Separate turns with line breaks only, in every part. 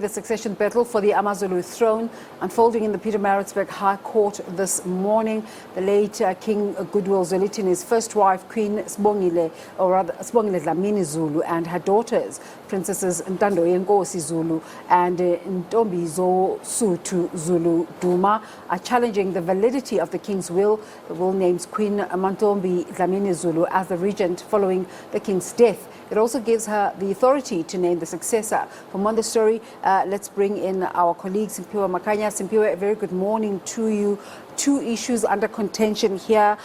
The succession battle for the AmaZulu throne unfolding in the Pietermaritzburg High Court this morning. The late King Goodwill Zwelithini, his first wife, Queen Sibongile Dlamini Zulu, and her daughters, Princesses Ntando Yenkosi Zulu and Ntombizo Sutu Zulu Duma, are challenging the validity of the king's will. The will names Queen Mantombi Dlamini Zulu as the regent following the king's death. It also gives her the authority to name the successor. For more on the story, let's bring in our colleague Simpiwe Makanya. Simpiwe, a very good morning to you. Two issues under contention here.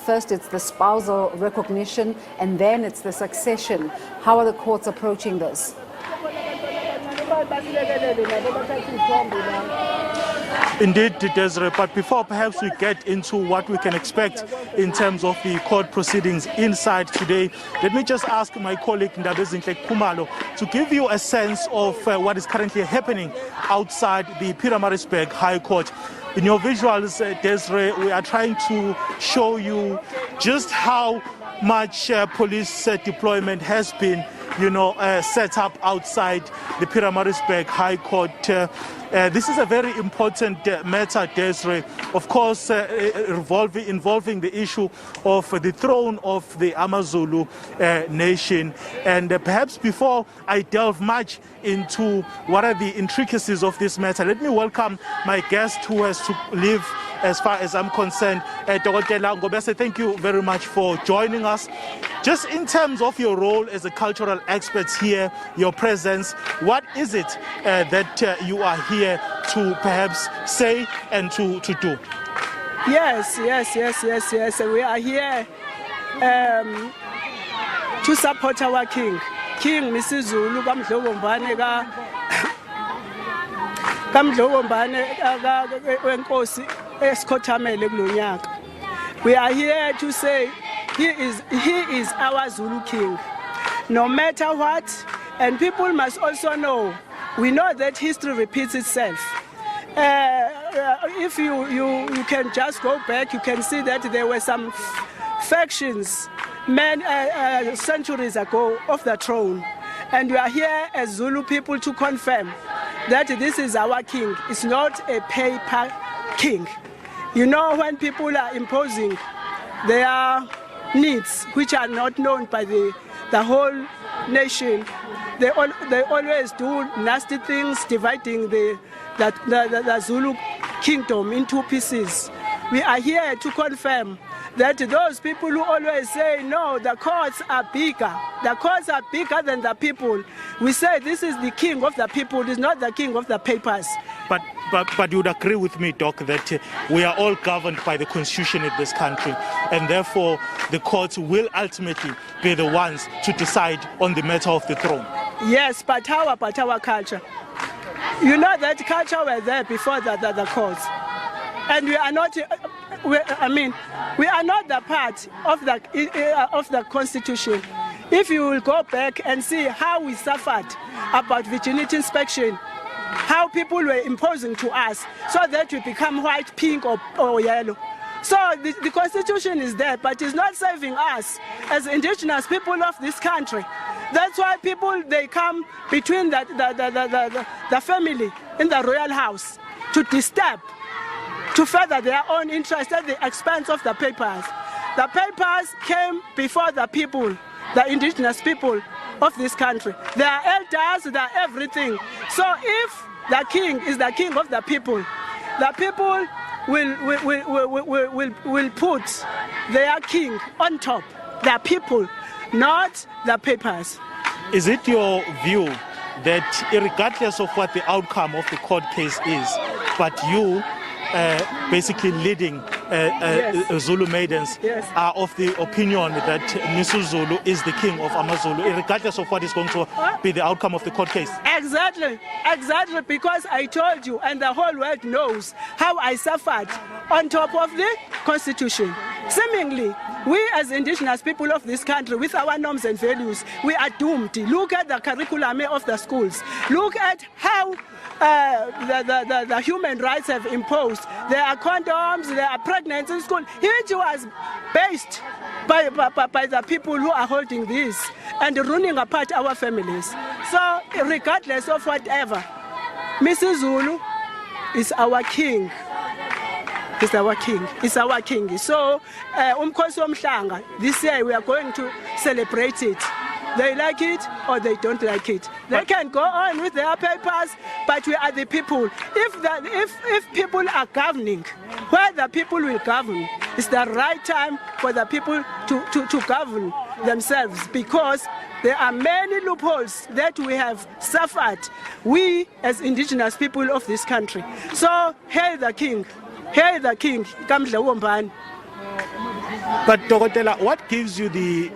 First, it's the spousal recognition, and then it's the succession. How are the courts approaching this?
Indeed, Desiree, but before perhaps we get into what we can expect in terms of the court proceedings inside today, let me just ask my colleague Ndabezinhle Khumalo to give you a sense of what is currently happening outside the Pietermaritzburg High Court. In your visuals, Desiree, we are trying to show you just how much police deployment has been set up outside the Pietermaritzburg High Court. This is a very important matter, Desiree, of course, involving the issue of the throne of the AmaZulu nation. And perhaps before I delve much into what are the intricacies of this matter, let me welcome my guest who has to leave as far as I'm concerned. Dr. Ngobese, thank you very much for joining us. Just in terms of your role as a cultural expert here, your presence, what is it that you are here to perhaps say and to do?
Yes. We are here to support our king. King Mrs. Zulu, we are here to say he is our Zulu king, no matter what. And people must also know, we know that history repeats itself. If you can just go back, you can see that there were some factions centuries ago of the throne. And we are here as Zulu people to confirm that this is our king. It's not a paper king. You know, when people are imposing their needs, which are not known by the whole nation, they always do nasty things, dividing the Zulu kingdom into pieces. We are here to confirm that those people who always say, no, the courts are bigger than the people. We say this is the king of the people, it is not the king of the papers.
But you would agree with me, Doc, that we are all governed by the constitution in this country, and therefore the courts will ultimately be the ones to decide on the matter of the throne.
Yes, but how about our culture? You know that culture were there before the courts. And we are not, we are not the part of the constitution. If you will go back and see how we suffered about virginity inspection, how people were imposing to us so that we become white, pink, or yellow. So the constitution is there, but it's not saving us as indigenous people of this country. That's why people, they come between the family in the royal house to disturb, to further their own interest at the expense of the papers. The papers came before the people, the indigenous people of this country. They are elders, they are everything. So if the king is the king of the people will put their king on top, the people, not the papers.
Is it your view that regardless of what the outcome of the court case is, but you basically leading
yes.
Zulu maidens
yes.
are of the opinion that Mrs. Zulu is the king of AmaZulu, regardless of what is going to be the outcome of the court case?
Exactly, because I told you, and the whole world knows how I suffered on top of the constitution. Seemingly, we as indigenous people of this country, with our norms and values, we are doomed. Look at the curriculum of the schools. Look at how the human rights have imposed. There are condoms, there are pregnancy in school. It was based by the people who are holding this and running apart our families. So regardless of whatever, Mrs. Zulu is our king. It's our king. It's our king. So, Umkhosi Womhlanga, this year we are going to celebrate it. They like it or they don't like it. They can go on with their papers, but we are the people. If people are governing, where the people will govern, it's the right time for the people to govern themselves, because there are many loopholes that we have suffered, we as indigenous people of this country. So, hail the king. Hail the king. Kamdla Wombani.
But Dokotela, what gives you the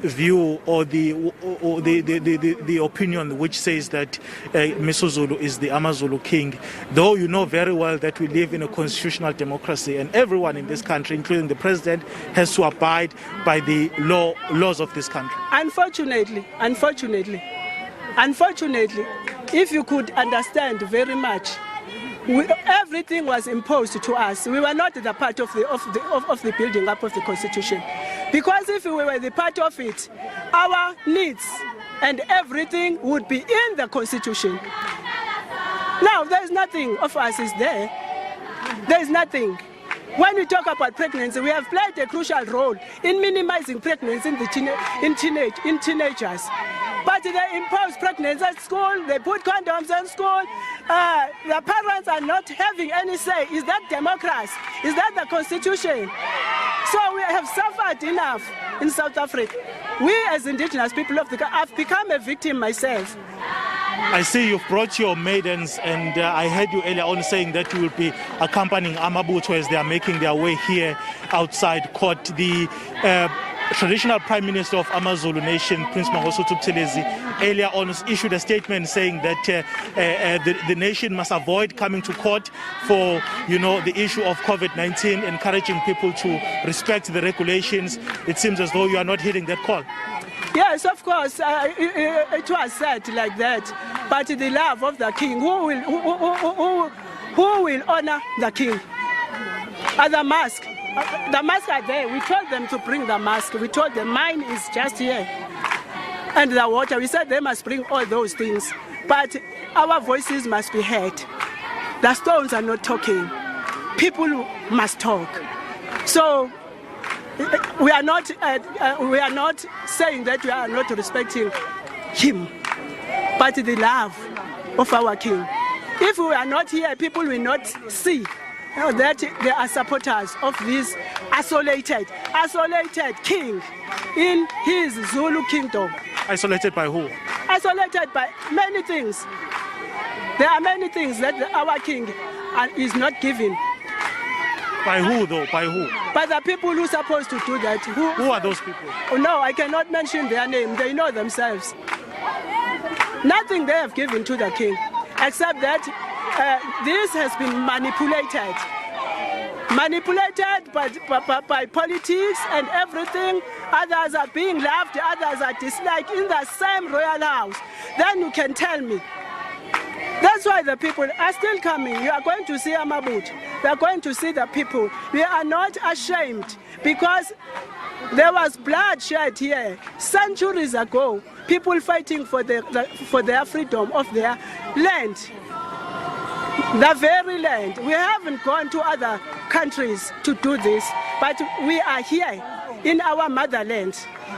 view or the opinion which says that Mrs. Zulu is the AmaZulu king, though you know very well that we live in a constitutional democracy and everyone in this country, including the president, has to abide by the laws of this country? Unfortunately,
if you could understand very much, everything was imposed to us. We were not the part of the building up of the Constitution. Because if we were the part of it, our needs and everything would be in the Constitution. Now, there's nothing of us is there. There's nothing. When we talk about pregnancy, we have played a crucial role in minimizing pregnancy in teenagers. But they impose pregnancy at school, they put condoms in school. The parents are not having any say. Is that democracy? Is that the Constitution? So we have suffered enough in South Africa. We as indigenous people of the country, I've become a victim myself.
I see you've brought your maidens, and I heard you earlier on saying that you will be accompanying Amabutho as they are making their way here outside court. The traditional Prime Minister of AmaZulu Nation, Prince Mangosuthu Buthelezi, earlier on issued a statement saying that the nation must avoid coming to court for, the issue of COVID-19, encouraging people to respect the regulations. It seems as though you are not heeding that call.
Yes, of course, it was said like that. But the love of the king, who will honor the king? The mask. The masks are there. We told them to bring the mask. We told them mine is just here. And the water, we said they must bring all those things. But our voices must be heard. The stones are not talking. People must talk. So we are not saying that we are not respecting him, but the love of our king. If we are not here, people will not see that there are supporters of this isolated king in his Zulu kingdom.
Isolated by who?
Isolated by many things. There are many things that our king is not giving.
By who though? By who?
By the people who are supposed to do that.
Who are those people?
Oh, no, I cannot mention their name. They know themselves. Nothing they have given to the king, except that this has been manipulated by politics and everything. Others are being loved, others are disliked in the same royal house. Then you can tell me. That's why the people are still coming. You are going to see Amabut. You are going to see the people. We are not ashamed, because there was bloodshed here centuries ago. People fighting for their freedom of their land. The very land. We haven't gone to other countries to do this, but we are here in our motherland,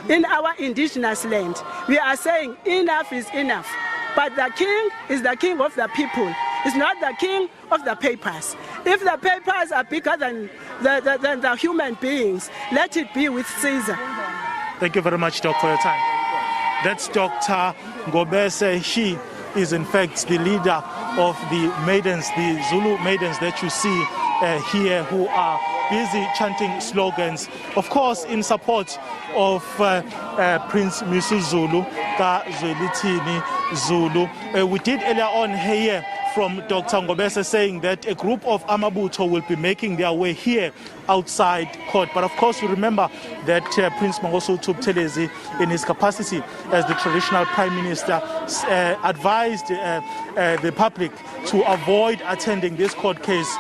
in our indigenous land. We are saying enough is enough. But the king is the king of the people. It's not the king of the papers. If the papers are bigger than the human beings, let it be with Caesar.
Thank you very much, Doc, for your time. That's Dr. Ngobese. She is in fact the leader of the maidens, the Zulu maidens that you see here, who are busy chanting slogans, of course in support of Prince Misuzulu ka Zwelithini Zulu. We did earlier on here from Dr. Ngobese saying that a group of Amabutho will be making their way here outside court. But of course, we remember that Prince Mangosuthu Buthelezi, in his capacity as the traditional Prime Minister, advised the public to avoid attending this court case,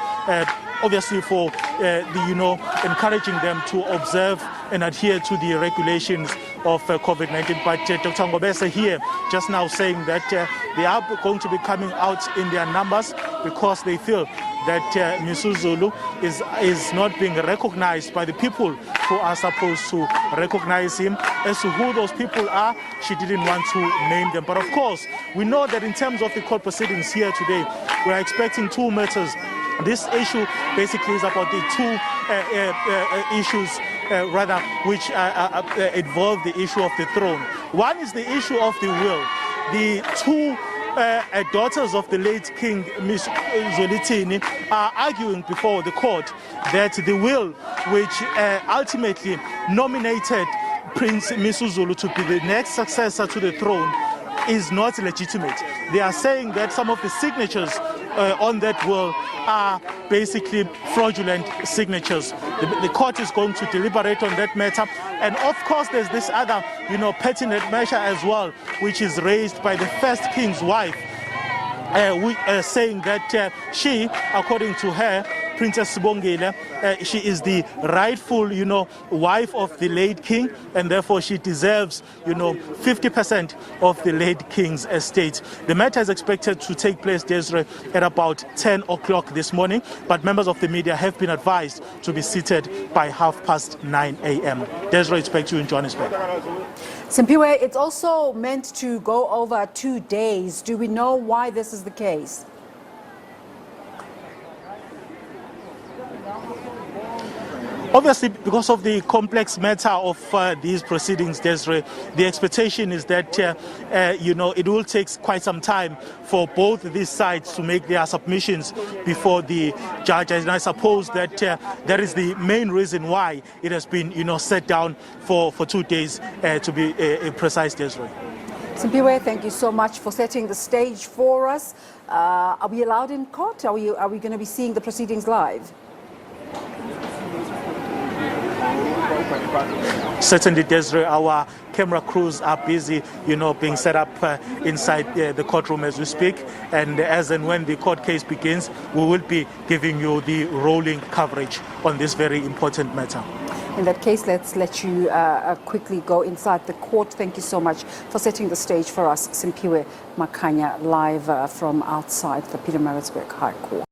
obviously for encouraging them to observe and adhere to the regulations of COVID-19. But Dr. Ngobese here just now saying that they are going to be coming out in their numbers because they feel that Mrs. Zulu is not being recognized by the people who are supposed to recognize him. As to who those people are, she didn't want to name them. But of course, we know that in terms of the court proceedings here today, we are expecting two matters. This issue basically is about the two issues, which involve the issue of the throne. One is the issue of the will. The two daughters of the late King Miss Zwelithini are arguing before the court that the will which ultimately nominated Prince Misuzulu to be the next successor to the throne is not legitimate. They are saying that some of the signatures on that will are basically fraudulent signatures. The court is going to deliberate on that matter. And of course, there's this other, pertinent measure as well, which is raised by the first king's wife, saying that she, according to her, Princess Sibongile, she is the rightful, wife of the late king, and therefore she deserves, 50% of the late king's estate. The matter is expected to take place, Desiree, at about 10 o'clock this morning, but members of the media have been advised to be seated by 9:30 a.m. Desiree, it's back to you in Johannesburg.
Simpiwe, it's also meant to go over 2 days. Do we know why this is the case?
Obviously, because of the complex matter of these proceedings, Desiree, the expectation is that, it will take quite some time for both these sides to make their submissions before the judge. And I suppose that that is the main reason why it has been, set down for 2 days, to be precise, Desiree.
Simpiwe, thank you so much for setting the stage for us. Are we allowed in court? Are we going to be seeing the proceedings live?
Certainly, Desiree, our camera crews are busy, being set up inside the courtroom as we speak. And as and when the court case begins, we will be giving you the rolling coverage on this very important matter.
In that case, let's let you quickly go inside the court. Thank you so much for setting the stage for us, Simpiwe Makhanya, live from outside the Pietermaritzburg High Court.